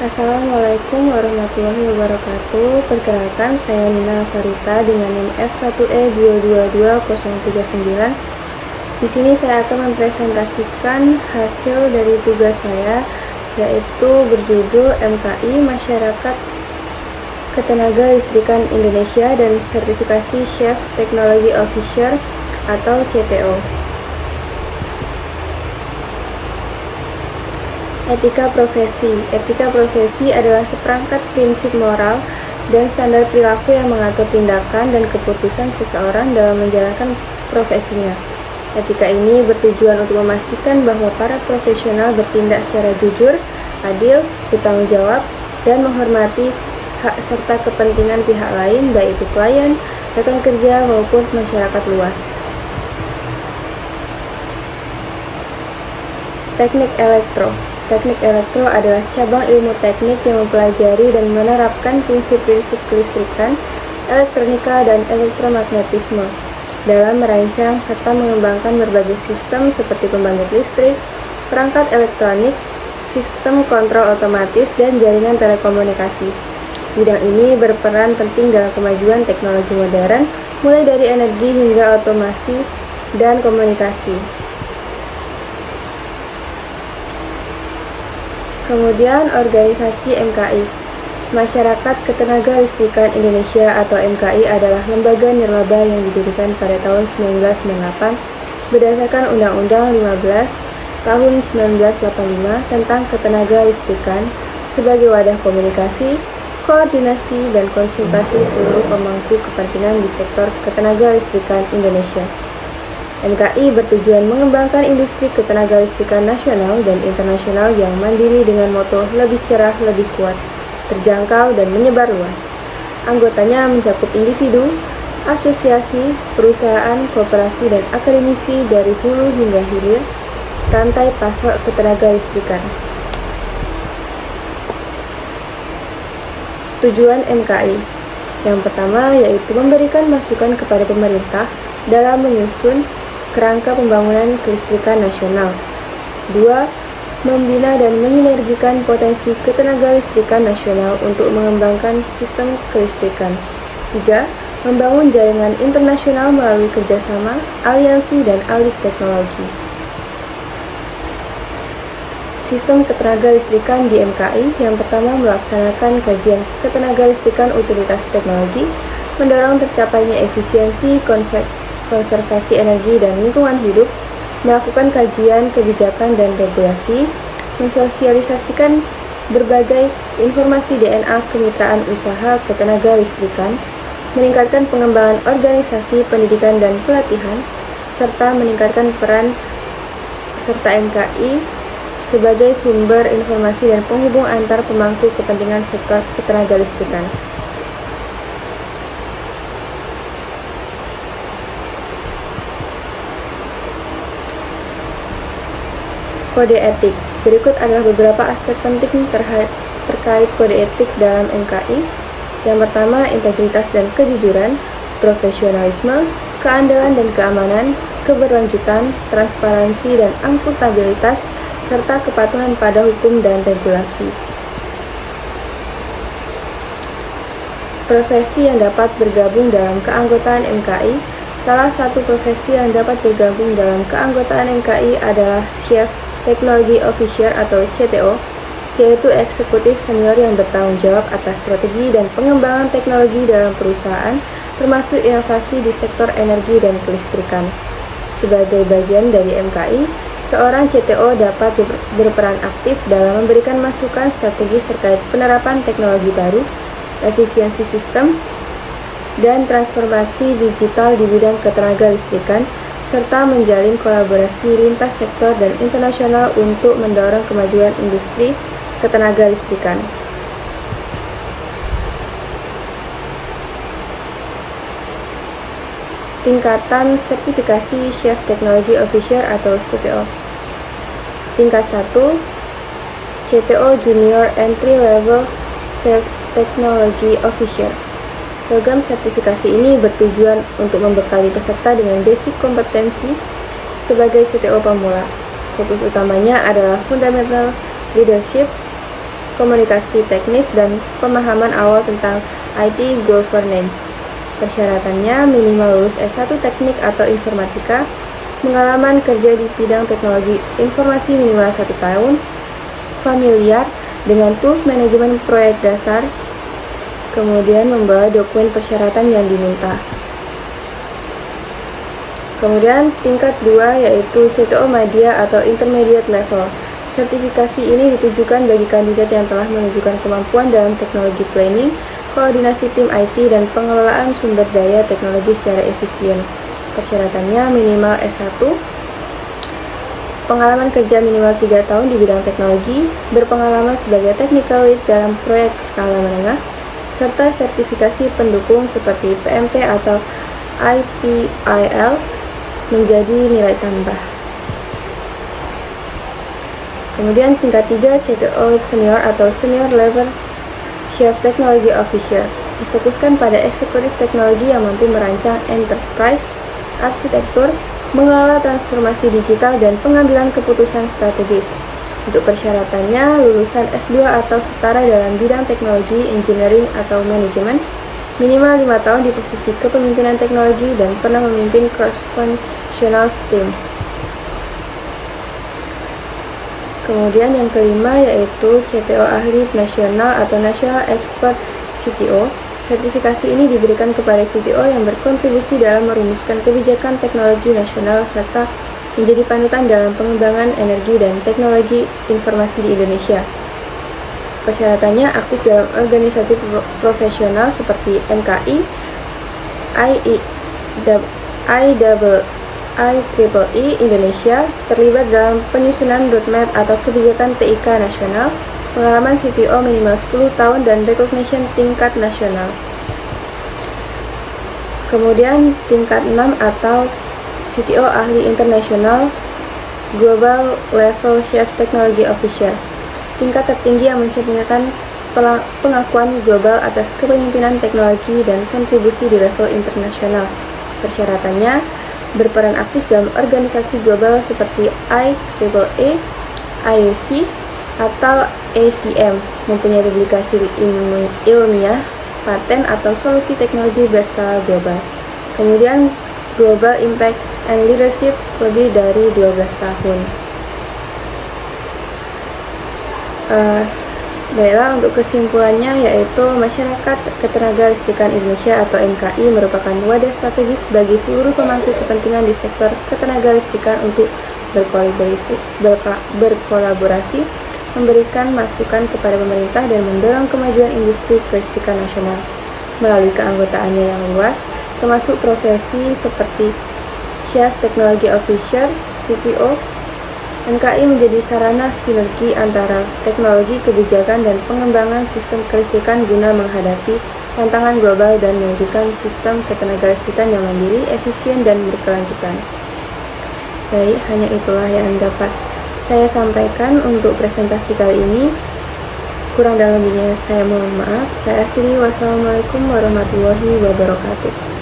Assalamualaikum warahmatullahi wabarakatuh. Perkenalkan, saya Nina Farita dengan NIM F1E222039. Di sini saya akan mempresentasikan hasil dari tugas saya, yaitu berjudul MKI Masyarakat Ketenaga Listrikan Indonesia dan Sertifikasi Chief Technology Officer atau CTO. Etika profesi. Etika profesi adalah seperangkat prinsip moral dan standar perilaku yang mengatur tindakan dan keputusan seseorang dalam menjalankan profesinya. Etika ini bertujuan untuk memastikan bahwa para profesional bertindak secara jujur, adil, bertanggung jawab, dan menghormati hak serta kepentingan pihak lain, baik itu klien, rekan kerja, maupun masyarakat luas. Teknik elektro. Teknik elektro adalah cabang ilmu teknik yang mempelajari dan menerapkan prinsip-prinsip kelistrikan, elektronika, dan elektromagnetisme dalam merancang serta mengembangkan berbagai sistem seperti pembangkit listrik, perangkat elektronik, sistem kontrol otomatis, dan jaringan telekomunikasi. Bidang ini berperan penting dalam kemajuan teknologi modern, mulai dari energi hingga otomasi dan komunikasi. Kemudian organisasi MKI. Masyarakat Ketenaga Listrikan Indonesia atau MKI adalah lembaga nirlaba yang didirikan pada tahun 1998 berdasarkan Undang-Undang 15 tahun 1985 tentang ketenaga listrikan sebagai wadah komunikasi, koordinasi, dan konsultasi seluruh pemangku kepentingan di sektor ketenaga listrikan Indonesia. MKI bertujuan mengembangkan industri ketenaga listrikan nasional dan internasional yang mandiri dengan moto lebih cerah, lebih kuat, terjangkau, dan menyebar luas. Anggotanya mencakup individu, asosiasi, perusahaan, koperasi, dan akademisi dari hulu hingga hilir rantai pasok ketenaga listrikan. Tujuan MKI yang pertama yaitu memberikan masukan kepada pemerintah dalam menyusun kerangka pembangunan kelistrikan nasional. 2. Membina dan menyinergikan potensi ketenaga listrikan nasional untuk mengembangkan sistem kelistrikan. 3. Membangun jaringan internasional melalui kerjasama, aliansi, dan alih teknologi. Sistem ketenaga listrikan di MKI yang pertama melaksanakan kajian ketenaga listrikan utilitas teknologi, mendorong tercapainya efisiensi, konservasi energi dan lingkungan hidup, melakukan kajian kebijakan dan regulasi, mensosialisasikan berbagai informasi DNA kemitraan usaha ketenaga listrikan, meningkatkan pengembangan organisasi pendidikan dan pelatihan, serta meningkatkan peran serta MKI sebagai sumber informasi dan penghubung antar pemangku kepentingan sektor ketenaga listrikan. Kode etik. Berikut adalah beberapa aspek penting terkait kode etik dalam MKI. Yang pertama, integritas dan kejujuran, profesionalisme, keandalan dan keamanan, keberlanjutan, transparansi dan akuntabilitas, serta kepatuhan pada hukum dan regulasi. Profesi yang dapat bergabung dalam keanggotaan MKI. Salah satu profesi yang dapat bergabung dalam keanggotaan MKI adalah Chief Technology Officer atau CTO, yaitu eksekutif senior yang bertanggung jawab atas strategi dan pengembangan teknologi dalam perusahaan, termasuk inovasi di sektor energi dan kelistrikan. Sebagai bagian dari MKI, seorang CTO dapat berperan aktif dalam memberikan masukan strategis terkait penerapan teknologi baru, efisiensi sistem, dan transformasi digital di bidang ketenaga listrikan, serta menjalin kolaborasi lintas sektor dan internasional untuk mendorong kemajuan industri ketenaga listrikan. Tingkatan sertifikasi Chief Technology Officer atau CTO. Tingkat 1, CTO Junior Entry Level Chief Technology Officer. Program sertifikasi ini bertujuan untuk membekali peserta dengan basic kompetensi sebagai CTO pemula. Fokus utamanya adalah fundamental leadership, komunikasi teknis, dan pemahaman awal tentang IT governance. Persyaratannya minimal lulus S1 teknik atau informatika, pengalaman kerja di bidang teknologi informasi minimal 1 tahun, familiar dengan tools manajemen proyek dasar, kemudian membawa dokumen persyaratan yang diminta. Kemudian tingkat 2 yaitu CTO Madya atau Intermediate Level. Sertifikasi ini ditujukan bagi kandidat yang telah menunjukkan kemampuan dalam teknologi planning, koordinasi tim IT, dan pengelolaan sumber daya teknologi secara efisien. Persyaratannya minimal S1, pengalaman kerja minimal 3 tahun di bidang teknologi, berpengalaman sebagai technical lead dalam proyek skala menengah, serta sertifikasi pendukung seperti PMP atau ITIL menjadi nilai tambah. Kemudian tingkat 3 CTO Senior atau Senior Level Chief Technology Officer, difokuskan pada eksekutif teknologi yang mampu merancang enterprise, arsitektur, mengelola transformasi digital, dan pengambilan keputusan strategis. Untuk persyaratannya, lulusan S2 atau setara dalam bidang teknologi, engineering, atau manajemen, minimal 5 tahun di posisi kepemimpinan teknologi, dan pernah memimpin cross-functional teams. Kemudian yang kelima yaitu CTO Ahli Nasional atau National Expert CTO. Sertifikasi ini diberikan kepada CTO yang berkontribusi dalam merumuskan kebijakan teknologi nasional serta menjadi panutan dalam pengembangan energi dan teknologi informasi di Indonesia. Persyaratannya aktif dalam organisasi profesional seperti MKI, IEEE Indonesia, terlibat dalam penyusunan roadmap atau kebijakan TIK nasional, pengalaman CTO minimal 10 tahun, dan recognition tingkat nasional. Kemudian tingkat 6 atau CTO Ahli Internasional Global Level Chief Technology Officer, tingkat tertinggi yang mencerminkan pengakuan global atas kepemimpinan teknologi dan kontribusi di level internasional. Persyaratannya berperan aktif dalam organisasi global seperti IEEE, IEC, atau ACM, mempunyai publikasi ilmiah, paten, atau solusi teknologi berskala global. Kemudian Global Impact and Leadership lebih dari 12 tahun. Baiklah, untuk kesimpulannya yaitu Masyarakat Ketenagalistrikan Indonesia atau MKI merupakan wadah strategis bagi seluruh pemangku kepentingan di sektor ketenagalistrikan untuk berkolaborasi, memberikan masukan kepada pemerintah, dan mendorong kemajuan industri kelistrikan nasional. Melalui keanggotaannya yang luas, termasuk profesi seperti Chief Technology Officer, CTO, MKI menjadi sarana sinergi antara teknologi, kebijakan, dan pengembangan sistem kelistrikan guna menghadapi tantangan global dan mewujudkan sistem ketenagalistrikan yang mandiri, efisien, dan berkelanjutan. Baik, hanya itulah yang dapat saya sampaikan untuk presentasi kali ini. Kurang dan lebihnya saya mohon maaf. Saya akhiri. Wassalamualaikum warahmatullahi wabarakatuh.